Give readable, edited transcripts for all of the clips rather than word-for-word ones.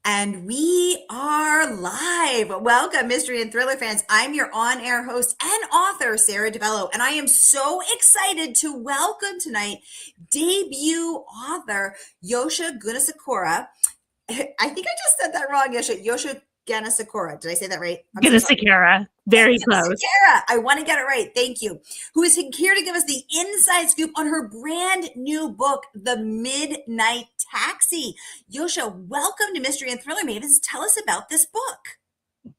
And we are live. Welcome, mystery and thriller fans. I'm your on-air host and author, Sara DiVello, and I am so excited to welcome tonight debut author Yosha Gunasekera. I think I just said that wrong, Yosha. Yosha Gunasekera. Did I say that right? I'm so sorry. Gunasekera. Very close. Gunasekera. I want to get it right. Thank you. Who is here to give us the inside scoop on her brand new book, The Midnight Taxi. Yosha, welcome to Mystery and Thriller Mavens. Tell us about this book.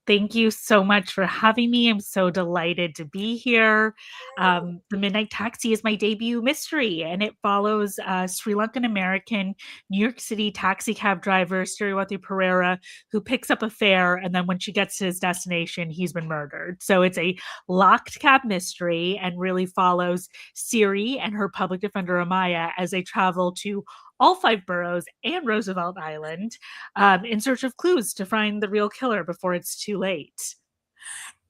Thank you so much for having me. I'm so delighted to be here. The Midnight Taxi is my debut mystery, and it follows a Sri Lankan American New York City taxi cab driver, Siriwati Pereira, who picks up a fare, and then when she gets to his destination, he's been murdered. So it's a locked cab mystery and really follows Siri and her public defender, Amaya, as they travel to all 5 boroughs and Roosevelt Island in search of clues to find the real killer before it's too late.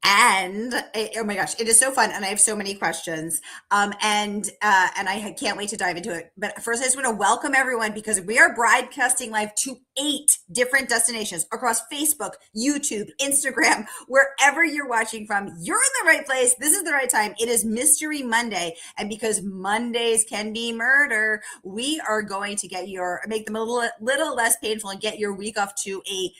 And oh my gosh, it is so fun, and I have so many questions, and I can't wait to dive into it. But first, I just want to welcome everyone because we are broadcasting live to 8 different destinations across Facebook, YouTube, Instagram, wherever you're watching from. You're in the right place. This is the right time. It is Mystery Monday, and because Mondays can be murder, we are going to make them a little less painful and get your week off to a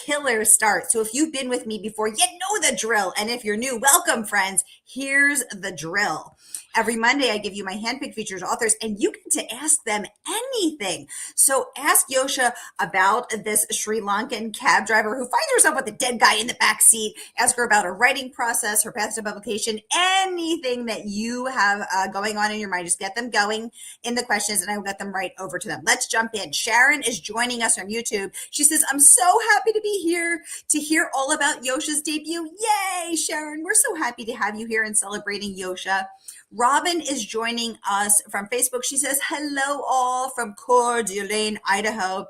killer start. So if you've been with me before, you know the drill. And if you're new, welcome, friends. Here's the drill. Every Monday, I give you my handpicked featured authors, and you get to ask them anything. So ask Yosha about this Sri Lankan cab driver who finds herself with a dead guy in the back seat. Ask her about her writing process, her path to publication, anything that you have going on in your mind. Just get them going in the questions, and I will get them right over to them. Let's jump in. Sharon is joining us from YouTube. She says, I'm so happy to be here to hear all about Yosha's debut. Yay, Sharon. We're so happy to have you here and celebrating Yosha. Robin is joining us from Facebook. She says, hello all from Coeur d'Alene, Idaho.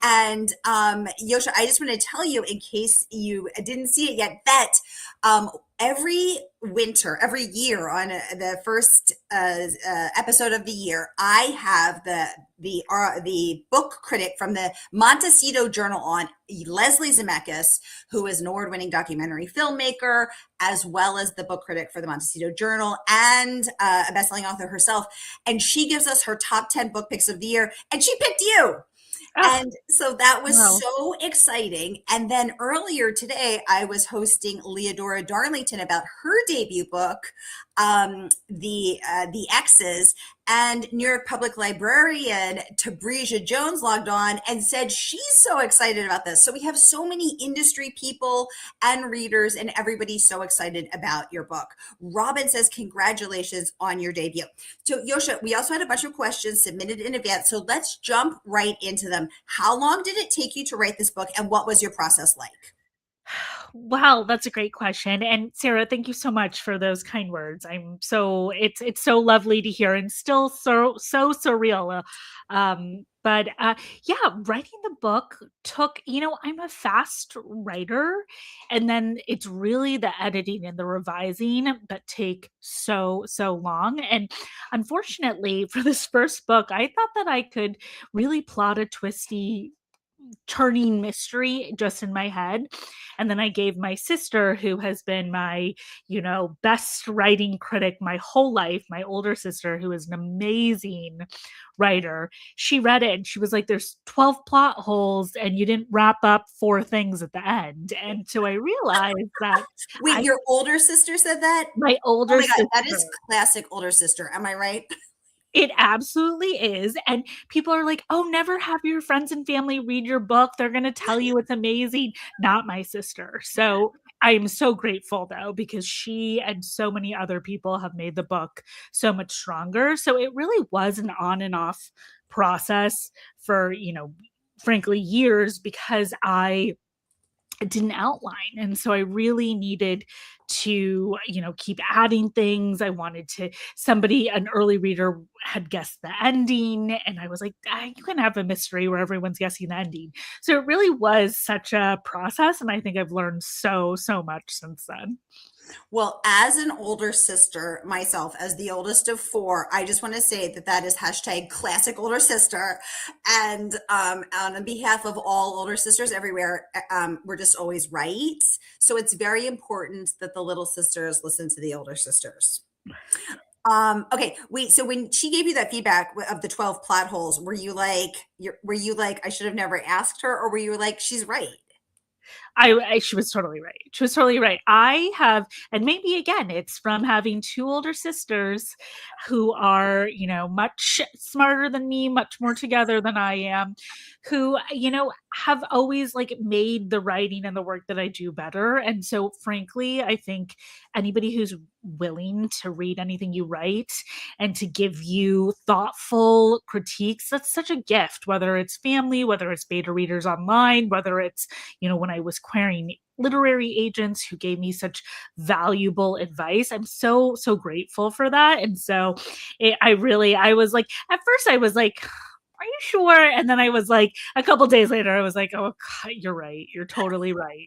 And Yosha, I just want to tell you, in case you didn't see it yet, that every winter, every year on the first episode of the year, I have the book critic from the Montecito Journal on, Leslie Zemeckis, who is an award-winning documentary filmmaker, as well as the book critic for the Montecito Journal and a best-selling author herself. And she gives us her top 10 book picks of the year, and she picked you. And so that was so exciting. And then earlier today, I was hosting Leodora Darlington about her debut book, The X's, and New York Public Librarian Tabrisha Jones logged on and said she's so excited about this. So we have so many industry people and readers, and everybody's so excited about your book. Robin says, congratulations on your debut. So Yosha, we also had a bunch of questions submitted in advance. So let's jump right into them. How long did it take you to write this book, and what was your process like? Wow, that's a great question. And Sara, thank you so much for those kind words. It's so lovely to hear and still so surreal. Yeah, writing the book took, I'm a fast writer, and then it's really the editing and the revising that take so long. And unfortunately, for this first book, I thought that I could really plot a twisty turning mystery just in my head. And then I gave my sister, who has been my, best writing critic my whole life, my older sister, who is an amazing writer. She read it and she was like, there's 12 plot holes and you didn't wrap up 4 things at the end. And so I realized that. Wait, your older sister said that? My older sister. That is classic older sister. Am I right? It absolutely is. And people are like, oh, never have your friends and family read your book. They're going to tell you it's amazing. Not my sister. So I am so grateful, though, because she and so many other people have made the book so much stronger. So it really was an on and off process for, frankly, years, because I didn't outline. And so I really needed to, keep adding things. I wanted an early reader had guessed the ending. And I was like, you can have a mystery where everyone's guessing the ending. So it really was such a process. And I think I've learned so much since then. Well, as an older sister myself, as the oldest of four, I just want to say that that is hashtag classic older sister. And on behalf of all older sisters everywhere, we're just always right. So it's very important that the little sisters listen to the older sisters. Okay, wait. So when she gave you that feedback of the 12 plot holes, were you like, I should have never asked her, or were you like, she's right? She was totally right. She was totally right. I have, and maybe again, it's from having two older sisters who are, much smarter than me, much more together than I am, who, have always like made the writing and the work that I do better. And so, frankly, I think anybody who's willing to read anything you write and to give you thoughtful critiques, that's such a gift, whether it's family, whether it's beta readers online, whether it's when I was querying literary agents who gave me such valuable advice. I'm so, so grateful for that. And so I was like, at first I was like, are you sure? And then I was like, a couple days later, I was like, oh, God, you're right. You're totally right.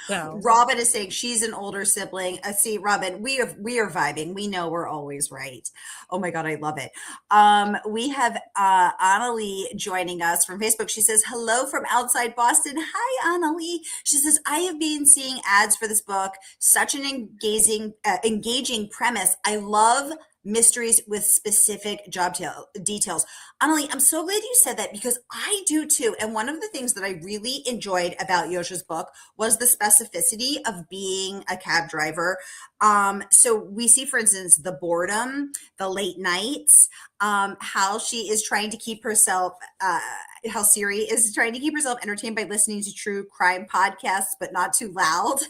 So Robin is saying she's an older sibling. See, Robin, we are vibing. We know we're always right. Oh my God, I love it. We have Annalie joining us from Facebook. She says, hello from outside Boston. Hi, Annalie. She says, I have been seeing ads for this book. Such an engaging premise. I love mysteries with specific details. Annalie, I'm so glad you said that because I do too. And one of the things that I really enjoyed about Yosha's book was the specificity of being a cab driver. So we see, for instance, the boredom, the late nights, how she is trying to keep herself, how Siri is trying to keep herself entertained by listening to true crime podcasts, but not too loud.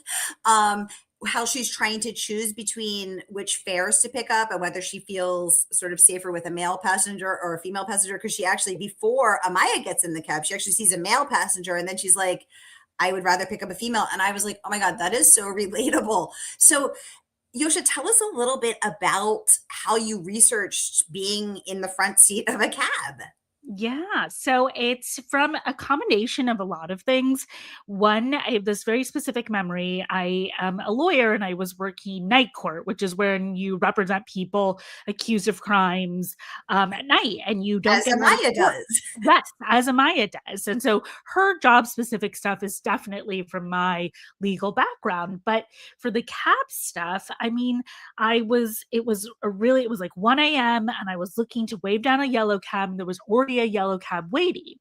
How she's trying to choose between which fares to pick up and whether she feels sort of safer with a male passenger or a female passenger. Because she actually, before Amaya gets in the cab, she actually sees a male passenger and then she's like, I would rather pick up a female. And I was like, oh my God, that is so relatable. So, Yosha, tell us a little bit about how you researched being in the front seat of a cab. yeah, so it's from a combination of a lot of things. One, I have this very specific memory. I am a lawyer and I was working night court, which is when you represent people accused of crimes at night and you don't As get a lot of Amaya court. does. Yes, as Amaya does. And so her job specific stuff is definitely from my legal background. But for the cab stuff, I mean, it was like 1 a.m. and I was looking to wave down a yellow cab and there was already a yellow cab waiting.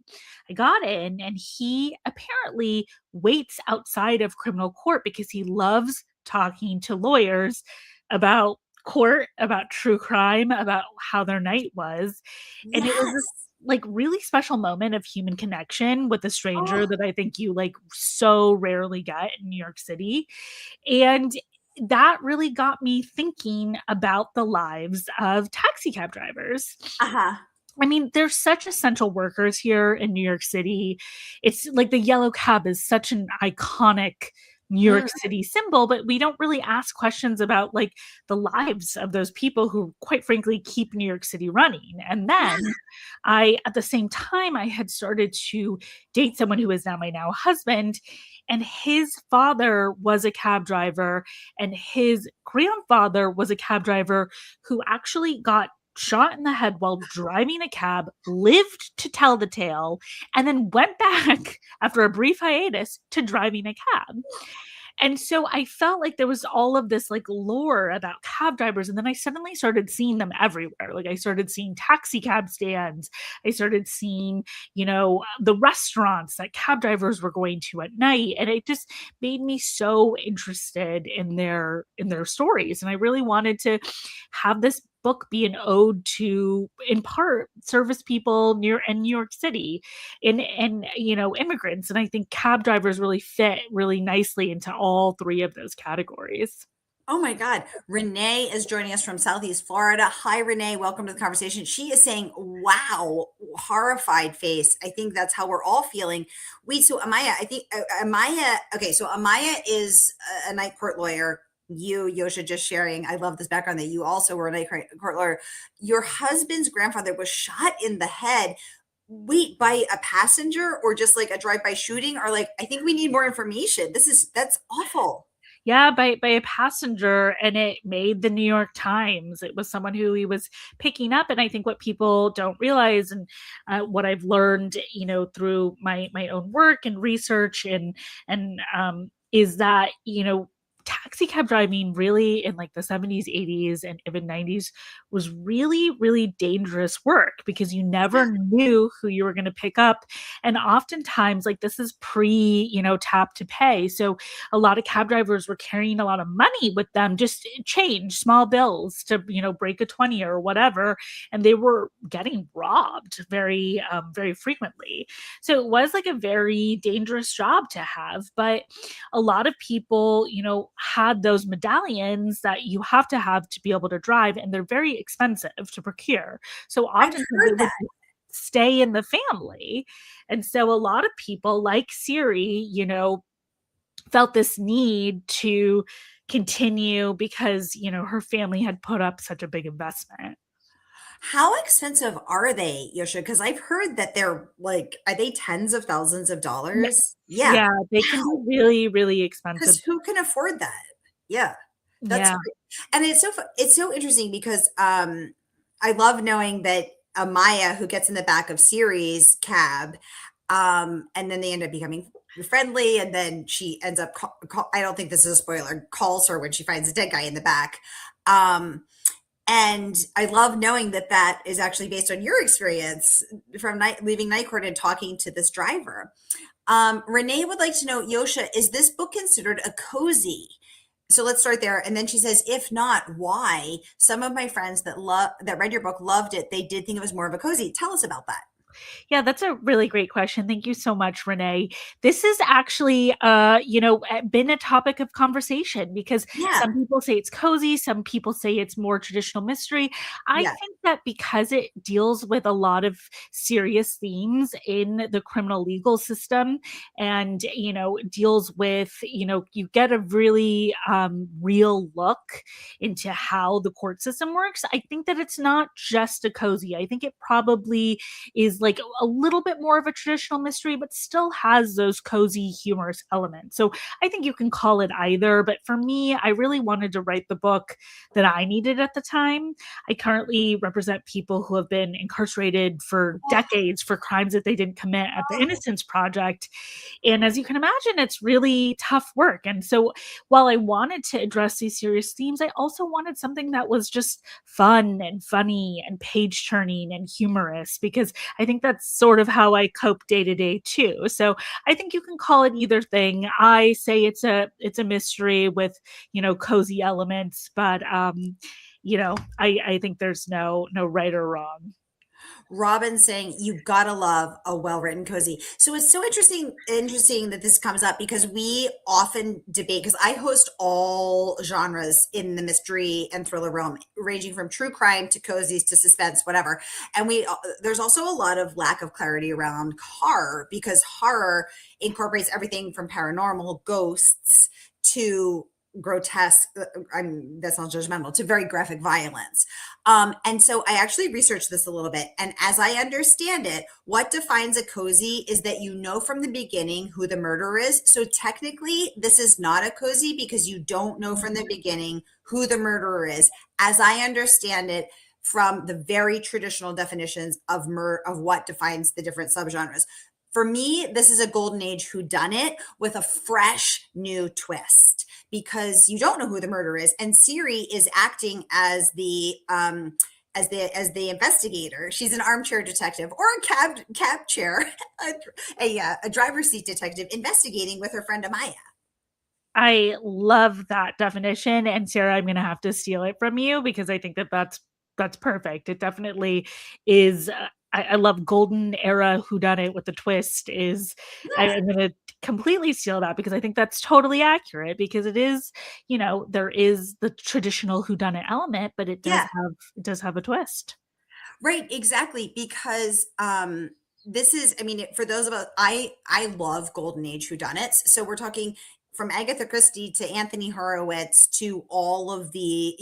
I got in and he apparently waits outside of criminal court because he loves talking to lawyers about court, about true crime, about how their night was. And it was this Yes. like really special moment of human connection with a stranger Oh, that I think you like so rarely get in New York City. And that really got me thinking about the lives of taxi cab drivers. uh-huh. I mean, they're such essential workers here in New York City. It's like the yellow cab is such an iconic New York Mm, City symbol, but we don't really ask questions about like the lives of those people who, quite frankly, keep New York City running. And yeah. then at the same time, I had started to date someone who is now my now husband, and his father was a cab driver, and his grandfather was a cab driver who actually got shot in the head while driving a cab, lived to tell the tale, and then went back after a brief hiatus to driving a cab. And so I felt like there was all of this like lore about cab drivers. And then I suddenly started seeing them everywhere. Like I started seeing taxi cab stands. I started seeing, the restaurants that cab drivers were going to at night. And it just made me so interested in their stories. And I really wanted to have this book be an ode to, in part, service people near in New York City and immigrants. And I think cab drivers really fit really nicely into all three of those categories. Oh my God. Renee is joining us from Southeast Florida. Hi, Renee. Welcome to the conversation. She is saying, wow, horrified face. I think that's how we're all feeling. Wait, so Amaya, I think Amaya, okay, so Amaya is a night court lawyer. You, Yosha, just sharing. I love this background that you also were a night court lawyer. Your husband's grandfather was shot in the head. Wait, by a passenger or just like a drive-by shooting? Or like, I think we need more information. That's awful. Yeah, by a passenger, and it made the New York Times. It was someone who he was picking up, and I think what people don't realize, and what I've learned, through my own work and research, and is that taxi cab driving really in like the 70s, 80s, and even 90s was really, really dangerous work because you never knew who you were going to pick up. And oftentimes, like this is pre, tap to pay. So a lot of cab drivers were carrying a lot of money with them, just change, small bills to, break a 20 or whatever. And they were getting robbed very, very frequently. So it was like a very dangerous job to have. But a lot of people, had those medallions that you have to be able to drive, and they're very expensive to procure. So I've oftentimes they heard would that. stay in the family. And so a lot of people like Siri, felt this need to continue because, her family had put up such a big investment. How expensive are they, Yosha? Because I've heard that they're like, are they tens of thousands of Yeah, dollars? Yeah. yeah, they can be Wow. really, really expensive. Because who can afford that? Yeah. That's Yeah. great. And it's so interesting because I love knowing that Maya, who gets in the back of Siri's cab, and then they end up becoming friendly, and then she ends up I don't think this is a spoiler, calls her when she finds a dead guy in the back. Um, and I love knowing that that is actually based on your experience from leaving Night Court and talking to this driver. Renee would like to know, Yosha, is this book considered a cozy? So let's start there. And then she says, if not, why? Some of my friends that read your book loved it. They did think it was more of a cozy. Tell us about that. Yeah, that's a really great question. Thank you so much, Renee. This is actually, been a topic of conversation because Yeah, some people say it's cozy, some people say it's more traditional mystery. I yeah. think that because it deals with a lot of serious themes in the criminal legal system, and deals with, you get a really real look into how the court system works. I think that it's not just a cozy. I think it probably is like a little bit more of a traditional mystery, but still has those cozy, humorous elements. So I think you can call it either. But for me, I really wanted to write the book that I needed at the time. I currently represent people who have been incarcerated for decades for crimes that they didn't commit at the Innocence Project. And as you can imagine, it's really tough work. And so while I wanted to address these serious themes, I also wanted something that was just fun and funny and page turning and humorous, because I think that's sort of how I cope day to day too. So I think you can call it either thing. I say it's a mystery with, cozy elements, but I think there's no right or wrong. Robin saying you gotta love a well-written cozy. So it's so interesting that this comes up because we often debate because I host all genres in the mystery and thriller realm, ranging from true crime to cozies to suspense, whatever. And there's also a lot of lack of clarity around horror because horror incorporates everything from paranormal ghosts to grotesque, that's not judgmental, to very graphic violence. And so I actually researched this a little bit. And as I understand it, what defines a cozy is that you know from the beginning who the murderer is. So technically, this is not a cozy because you don't know from the beginning who the murderer is. As I understand it, from the very traditional definitions of what defines the different subgenres. For me, this is a golden age whodunit with a fresh new twist because you don't know who the murderer is, and Siri is acting as the investigator. She's an armchair detective or a cab chair, a driver's seat detective investigating with her friend Amaya. I love that definition, and Sarah, I'm going to have to steal it from you because I think that that's perfect. It definitely is. I love golden era whodunit with the twist. I'm going to completely steal that because I think that's totally accurate because it is, there is the traditional whodunit element, but Yeah, it does have a twist. right, exactly. Because this is, I mean, for those of us, I love golden age whodunits. So we're talking from Agatha Christie to Anthony Horowitz to all of the,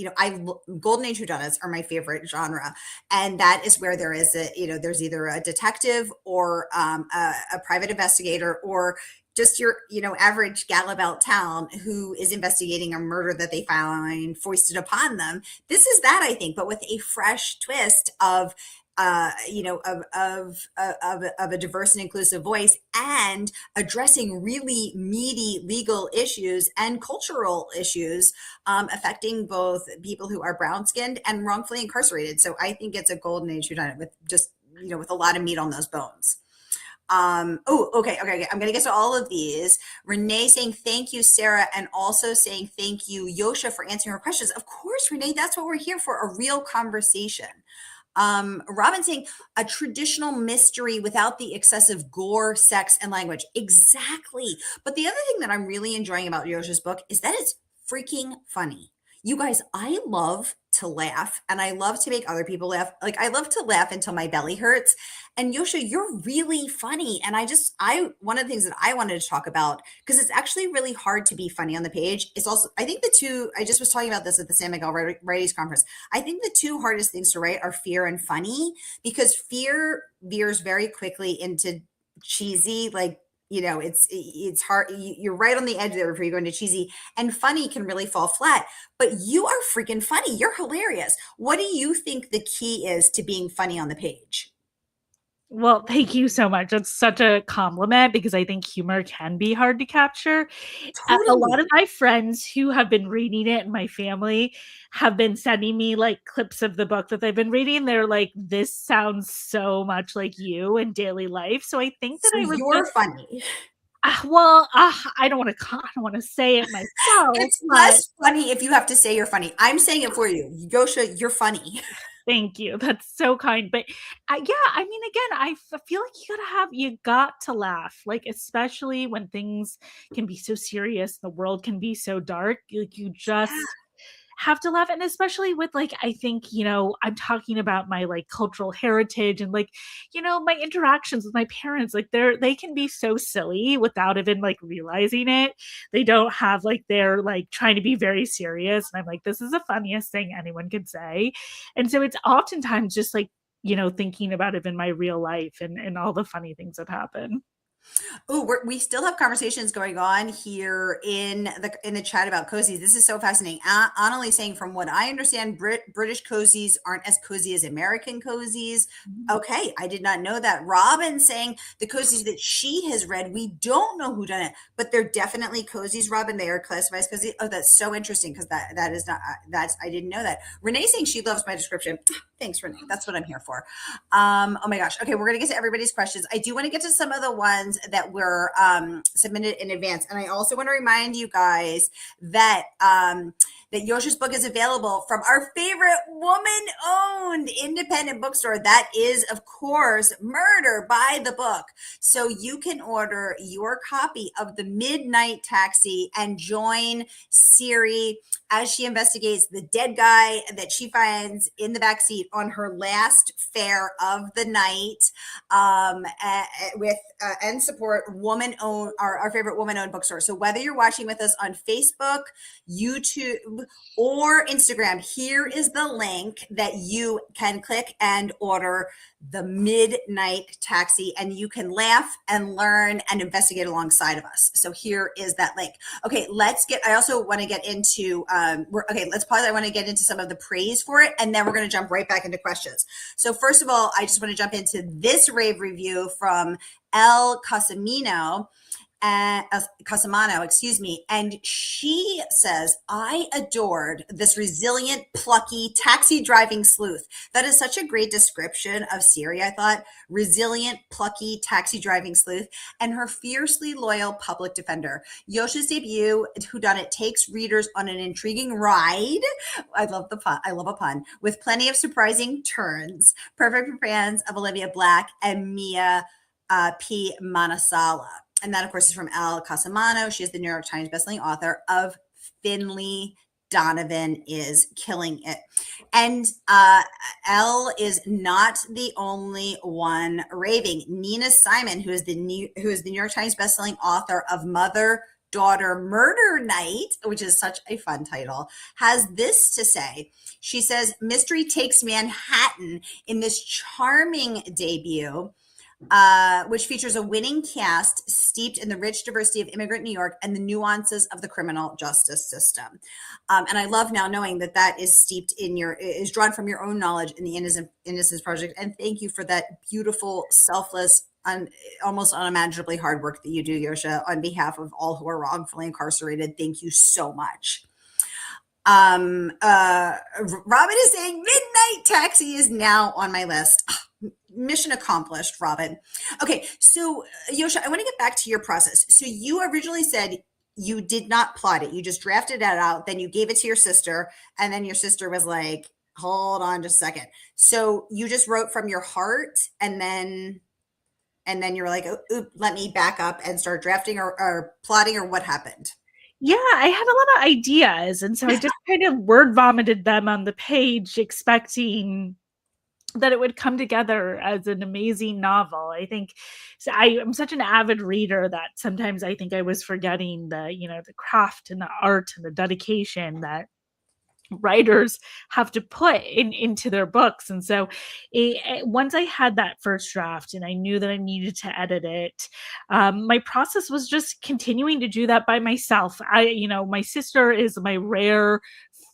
golden age whodunits are my favorite genre, and that is where there is there's either a detective or a private investigator or just your, average gal about town who is investigating a murder that they find foisted upon them. This is that, I think, but with a fresh twist of, of a diverse and inclusive voice, and addressing really meaty legal issues and cultural issues affecting both people who are brown skinned and wrongfully incarcerated. So I think it's a golden age whodunit with just, with a lot of meat on those bones. Okay. I'm gonna get to all of these. Renee saying thank you, Sarah, and also saying thank you, Yosha, for answering her questions. Of course, Renee, that's what we're here for, a real conversation. Robin saying a traditional mystery without the excessive gore, sex, and language. Exactly. But the other thing that I'm really enjoying about Yosha's book is that it's freaking funny. You guys, I love to laugh, and I love to make other people laugh. Like, I love to laugh until my belly hurts. And Yosha, you're really funny. And one of the things that I wanted to talk about, because it's actually really hard to be funny on the page. It's also, I think I just was talking about this at the San Miguel Writers Conference. I think the two hardest things to write are fear and funny, because fear veers very quickly into cheesy, like, it's hard. You're right on the edge there before you go into cheesy, and funny can really fall flat. But you are freaking funny. You're hilarious. What do you think the key is to being funny on the page? Well, thank you so much. That's such a compliment, because I think humor can be hard to capture. A lot of Totally. my friends who have been reading it, and my family, have been sending me like clips of the book that they've been reading. They're like, this sounds so much like you in daily life. So I think that So I was you're just, funny. I don't want to say it myself, It's but less funny if you have to say you're funny. I'm saying it for you. Yosha, you're funny. thank you. That's so kind. But yeah, I mean, again, feel like you got to laugh, like, especially when things can be so serious, the world can be so dark. Like, you Yeah. just have to laugh. And especially with, like, I think, I'm talking about my like cultural heritage, and like, my interactions with my parents, like they can be so silly without even like realizing it. They don't have like, they're like trying to be very serious. And I'm like, this is the funniest thing anyone could say. And so it's oftentimes just like, thinking about it in my real life, and all the funny things that happen. Oh, we still have conversations going on here in the chat about cozies. This is so fascinating. Annalie saying, from what I understand, British cozies aren't as cozy as American cozies. Okay, I did not know that. Robin saying the cozies that she has read, we don't know who done it, but they're definitely cozies. Robin, they are classified as cozy. Oh, that's so interesting, because that is not that's I didn't know that. Renee saying she loves my description. Thanks, Renee. That's what I'm here for. Oh my gosh. Okay, we're gonna get to everybody's questions. I do want to get to some of the ones that were submitted in advance, and I also want to remind you guys that that Yosha's book is available from our favorite woman-owned independent bookstore. That is, of course, Murder by the Book. So you can order your copy of The Midnight Taxi and join Siri as she investigates the dead guy that she finds in the backseat on her last fare of the night, with and support woman-owned, our favorite woman-owned bookstore. So whether you're watching with us on Facebook, YouTube, or Instagram, here is the link that you can click and order The Midnight Taxi, and you can laugh and learn and investigate alongside of us. So here is that link. Okay, I also want to get into, let's pause. I want to get into some of the praise for it, and then we're going to jump right back into questions. So first of all, I just want to jump into this rave review from Elle Cosimano. Cosimano, excuse me. And she says, I adored this resilient, plucky, taxi driving sleuth. That is such a great description of Siri, I thought. Resilient, plucky, taxi driving sleuth, and her fiercely loyal public defender. Yosha's debut, whodunit, takes readers on an intriguing ride. I love the pun. I love a pun, with plenty of surprising turns. Perfect for fans of Olivia, Blacke, and Mia P. Manansala. And that, of course, is from Elle Cosimano. She is the New York Times bestselling author of Finlay. Donovan is killing it. And Elle is not the only one raving. Nina Simon, who is the New York Times bestselling author of Mother-Daughter Murder Night, which is such a fun title, has this to say. She says, mystery takes Manhattan in this charming debut. which features a winning cast steeped in the rich diversity of immigrant New York and the nuances of the criminal justice system. And I love now knowing that that is steeped in your, is drawn from your own knowledge in the Innocence Project. And thank you for that beautiful, selfless, almost unimaginably hard work that you do, Yosha, on behalf of all who are wrongfully incarcerated. Thank you so much. Robin is saying Midnight Taxi is now on my list. Mission accomplished, Robin. Okay, so Yosha, I want to get back to your process. So you originally said you did not plot it. You just drafted it out, then you gave it to your sister, and then your sister was like, hold on just a second. So you just wrote from your heart, and then you were like, oop, let me back up and start drafting or plotting, or what happened? Yeah, I had a lot of ideas. And so I just kind of word vomited them on the page, expecting that it would come together as an amazing novel. I think so. I'm such an avid reader that sometimes I think I was forgetting the craft and the art and the dedication that writers have to put into their books. And so once I had that first draft and I knew that I needed to edit it, my process was just continuing to do that by myself. My sister is my rare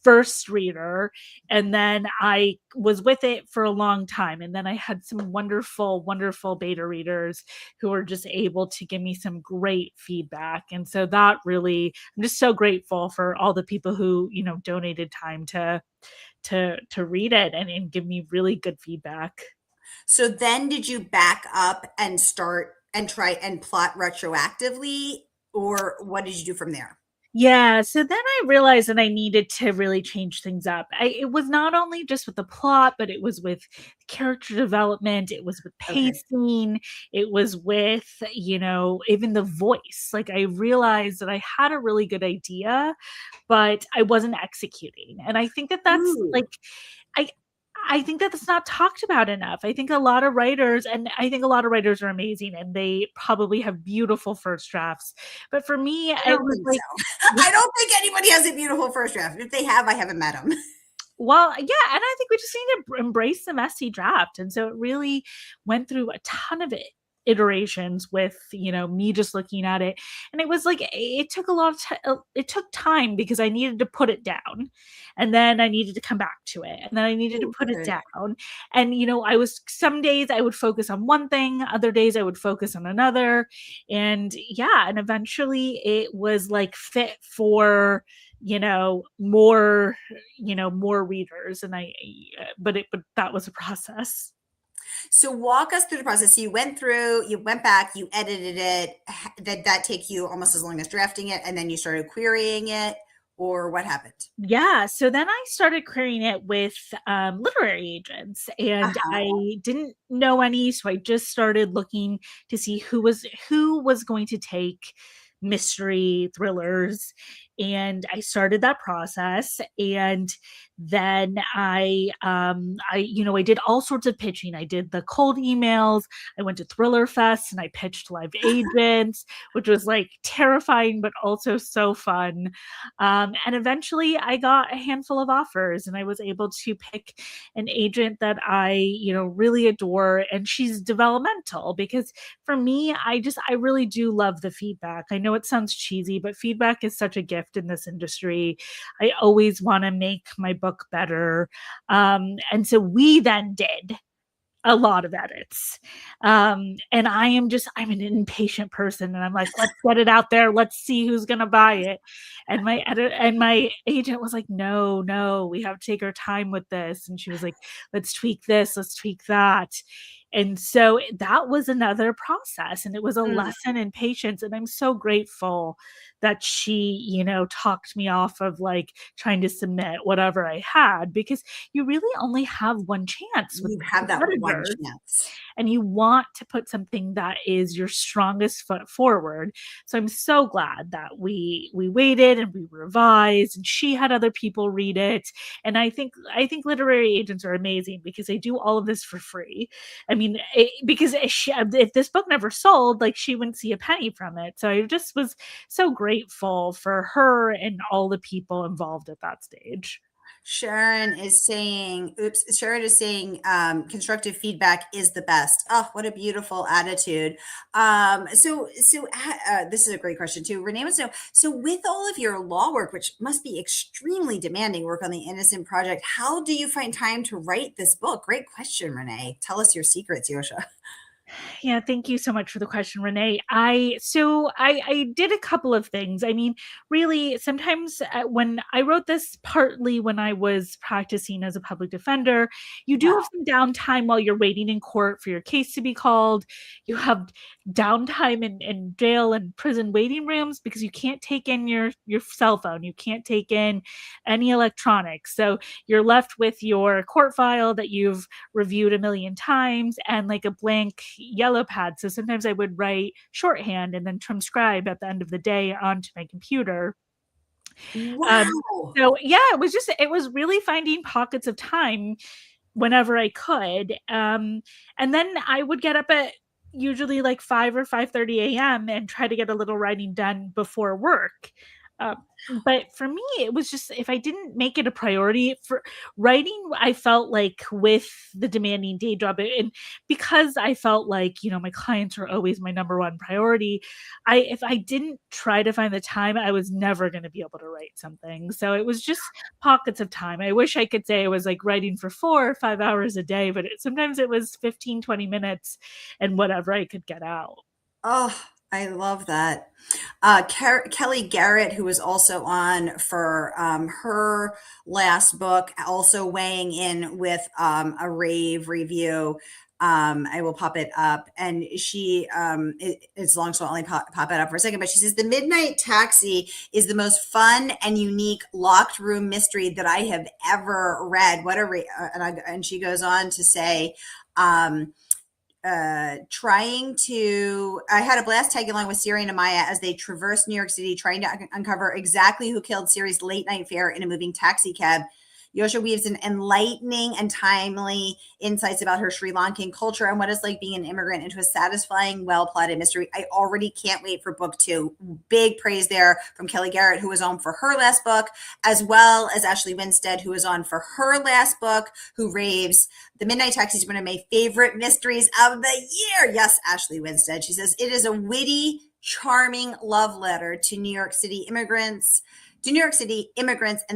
first reader, and then I was with it for a long time, and then I had some wonderful beta readers who were just able to give me some great feedback. And so that really, I'm just so grateful for all the people who donated time to read it and give me really good feedback. So then did you back up and start and try and plot retroactively, or what did you do from there? Yeah, so then I realized that I needed to really change things up. It was not only just with the plot, but it was with character development, it was with Okay. pacing, it was with, even the voice. Like I realized that I had a really good idea, but I wasn't executing. And I think that that's Ooh. like I I think that that's not talked about enough. I think a lot of writers, and I think a lot of writers are amazing and they probably have beautiful first drafts. But for me, I it don't was think like, so. I don't think anybody has a beautiful first draft. If they have, I haven't met them. well, yeah, and I think we just need to embrace the messy draft. And so it really went through a ton of iterations with me just looking at it, and it was like it took a lot of it took time because I needed to put it down, and then I needed to come back to it, and then I needed to Ooh, put it okay. down. And I was, some days I would focus on one thing, other days I would focus on another. And yeah, and eventually it was like fit for more more readers. And but that was a process. So walk us through the process. So you went through, you went back, you edited it. Did that take you almost as long as drafting it, and then you started querying it, or what happened? Yeah, so then I started querying it with literary agents, and Uh-huh. I didn't know any, so I just started looking to see who was going to take mystery thrillers, and I started that process. And then I did all sorts of pitching. I did the cold emails. I went to Thriller Fest and I pitched live agents, which was like terrifying but also so fun. And eventually I got a handful of offers and I was able to pick an agent that I really adore. And she's developmental because for me, I really do love the feedback. I know it sounds cheesy, but feedback is such a gift in this industry. I always want to make my book better. And so we then did a lot of edits. And I'm an impatient person and I'm like, let's get it out there. Let's see who's going to buy it. And my agent was like, no, no, we have to take our time with this. And she was like, let's tweak this, let's tweak that. And so that was another process, and it was a Mm. lesson in patience. And I'm so grateful that she talked me off of like trying to submit whatever I had, because you really only have one chance with You have that one editors, chance. and you want to put something that is your strongest foot forward. So I'm so glad that we waited and we revised and she had other people read it. And I think literary agents are amazing because they do all of this for free. I mean, because if this book never sold, like she wouldn't see a penny from it. So I just was so grateful for her and all the people involved at that stage. Sharon is saying, oops, Sharon is saying, constructive feedback is the best. Oh, what a beautiful attitude. This is a great question too. Renee wants to know, so with all of your law work, which must be extremely demanding work on the Innocent Project, how do you find time to write this book? Great question, Renee. Tell us your secrets, Yosha. Yeah, thank you so much for the question, Renee. I did a couple of things. I mean, really, sometimes when I wrote this, partly when I was practicing as a public defender, you do have Wow. some downtime while you're waiting in court for your case to be called. You have downtime in jail and prison waiting rooms because you can't take in your cell phone, you can't take in any electronics. So you're left with your court file that you've reviewed a million times and like a blank yellow pad. So sometimes I would write shorthand and then transcribe at the end of the day onto my computer. Um, Wow. so yeah, it was really finding pockets of time whenever I could. And then I would get up at usually like 5 or 5:30 a.m. and try to get a little writing done before work. Uh, but for me, it was just if I didn't make it a priority for writing, I felt like with the demanding day job, and because I felt like my clients are always my number one priority, I if I didn't try to find the time, I was never going to be able to write something. So it was just pockets of time. I wish I could say I was like writing for 4 or 5 hours a day, but sometimes it was 15, 20 minutes and whatever I could get out. Oh, I love that. Kelly Garrett, who was also on for her last book, also weighing in with a rave review. I will pop it up, and it's long, so I'll only pop it up for a second. But she says the Midnight Taxi is the most fun and unique locked room mystery that I have ever read. What a and she goes on to say. I had a blast tagging along with Siri and Amaya as they traversed New York City, trying to uncover exactly who killed Siri's late night fare in a moving taxi cab. Yosha weaves an enlightening and timely insights about her Sri Lankan culture and what it's like being an immigrant into a satisfying, well-plotted mystery. I already can't wait for book 2. Big praise there from Kelly Garrett, who was on for her last book, as well as Ashley Winstead, who was on for her last book, who raves. The Midnight Taxi is one of my favorite mysteries of the year. Yes, Ashley Winstead. She says it is a witty, charming love letter to New York City immigrants and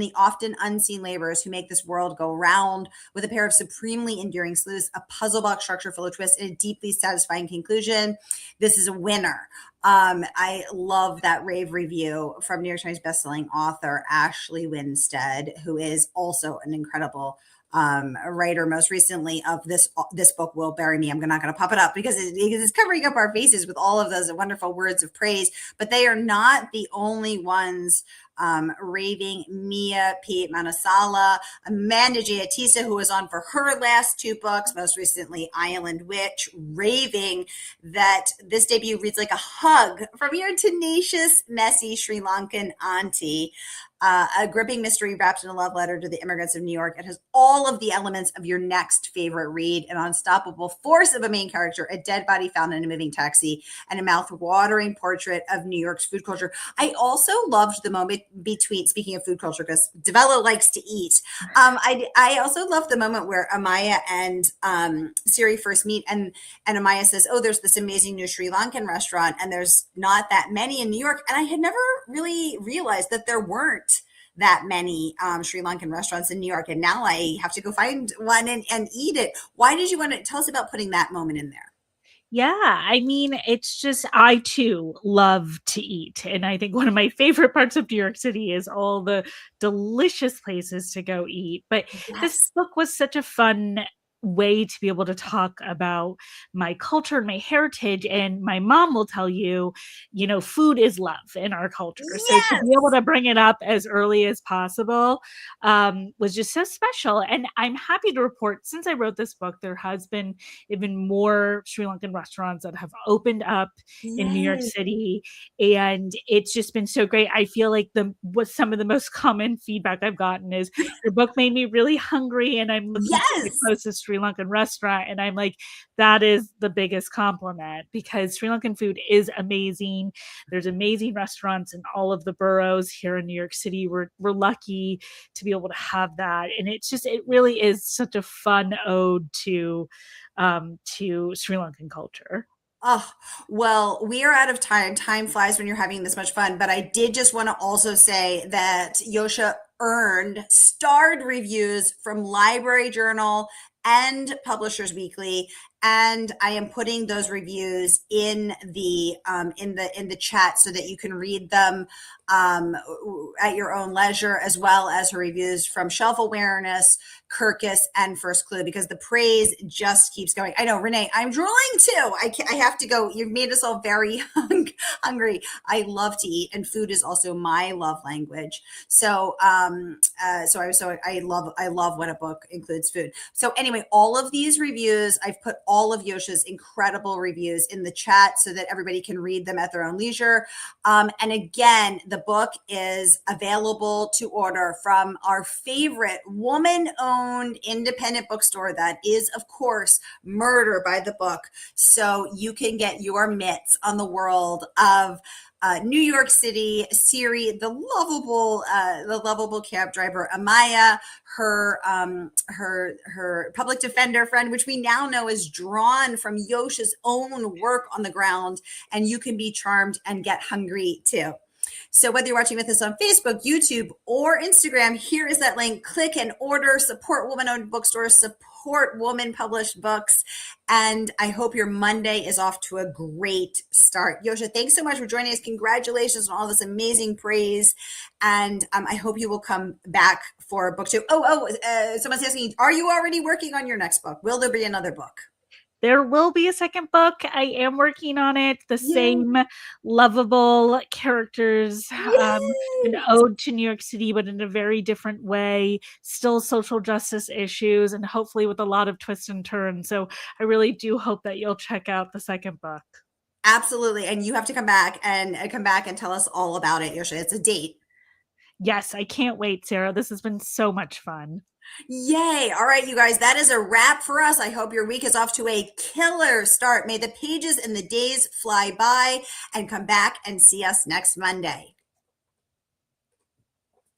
the often unseen laborers who make this world go round, with a pair of supremely endearing sleuths, a puzzle box structure full of twists, and a deeply satisfying conclusion. This is a winner. I love that rave review from New York Times bestselling author Ashley Winstead, who is also an incredible a writer most recently of this book will bury me. I'm not going to pop it up because it's covering up our faces with all of those wonderful words of praise, but they are not the only ones raving. Mia P. Manansala, Amanda J. Atisa, who was on for her last 2 books, most recently Island Witch, raving that this debut reads like a hug from your tenacious, messy Sri Lankan auntie. A gripping mystery wrapped in a love letter to the immigrants of New York. It has all of the elements of your next favorite read: an unstoppable force of a main character, a dead body found in a moving taxi, and a mouth-watering portrait of New York's food culture. I also loved the moment between, speaking of food culture, because DiVello likes to eat. I also loved the moment where Amaya and Siri first meet, and Amaya says, "Oh, there's this amazing new Sri Lankan restaurant, and there's not that many in New York." And I had never really realized that there weren't that many Sri Lankan restaurants in New York. And now I have to go find one and eat it. Why did you want to tell us about putting that moment in there? Yeah, I mean, it's just I too love to eat. And I think one of my favorite parts of New York City is all the delicious places to go eat. But this Yes. book was such a fun way to be able to talk about my culture and my heritage. And my mom will tell you, food is love in our culture. So to be able Yes. to bring it up as early as possible was just so special. And I'm happy to report, since I wrote this book, there has been even more Sri Lankan restaurants that have opened up in New York Yay. City, and it's just been so great. I feel like some of the most common feedback I've gotten is your book made me really hungry, and I'm looking for the Yes. closest Sri Sri Lankan restaurant. And I'm like, that is the biggest compliment because Sri Lankan food is amazing. There's amazing restaurants in all of the boroughs here in New York City. We're lucky to be able to have that. And it really is such a fun ode to Sri Lankan culture. Oh, well, we are out of time. Time flies when you're having this much fun. But I did just want to also say that Yosha earned starred reviews from Library Journal and Publishers Weekly, and I am putting those reviews in the chat so that you can read them at your own leisure, as well as her reviews from Shelf Awareness, Kirkus, and First Clue, because the praise just keeps going. I know, Renee, I'm drooling too. I have to go. You've made us all very hungry. I love to eat, and food is also my love language. So, I love when a book includes food. So anyway, all of these reviews, I've put all of Yosha's incredible reviews in the chat so that everybody can read them at their own leisure. And again, the book is available to order from our favorite woman-owned independent bookstore. That is, of course, Murder by the Book. So you can get your mitts on the world of New York City, Siri, the lovable cab driver, Amaya, her public defender friend, which we now know is drawn from Yosha's own work on the ground, and you can be charmed and get hungry too. So whether you're watching with us on Facebook, YouTube, or Instagram, here is that link. Click and order, support woman-owned bookstores, support woman-published books, and I hope your Monday is off to a great start. Yosha, thanks so much for joining us. Congratulations on all this amazing praise, and I hope you will come back for book two. Someone's asking, are you already working on your next book? Will there be another book? There will be a second book. I am working on it. The same lovable characters, an ode to New York City, but in a very different way. Still social justice issues, and hopefully with a lot of twists and turns. So I really do hope that you'll check out the second book. Absolutely, and you have to come back and tell us all about it, Yosha. It's a date. Yes, I can't wait, Sarah. This has been so much fun. Yay. All right, you guys, that is a wrap for us. I hope your week is off to a killer start. May the pages and the days fly by, and come back and see us next Monday.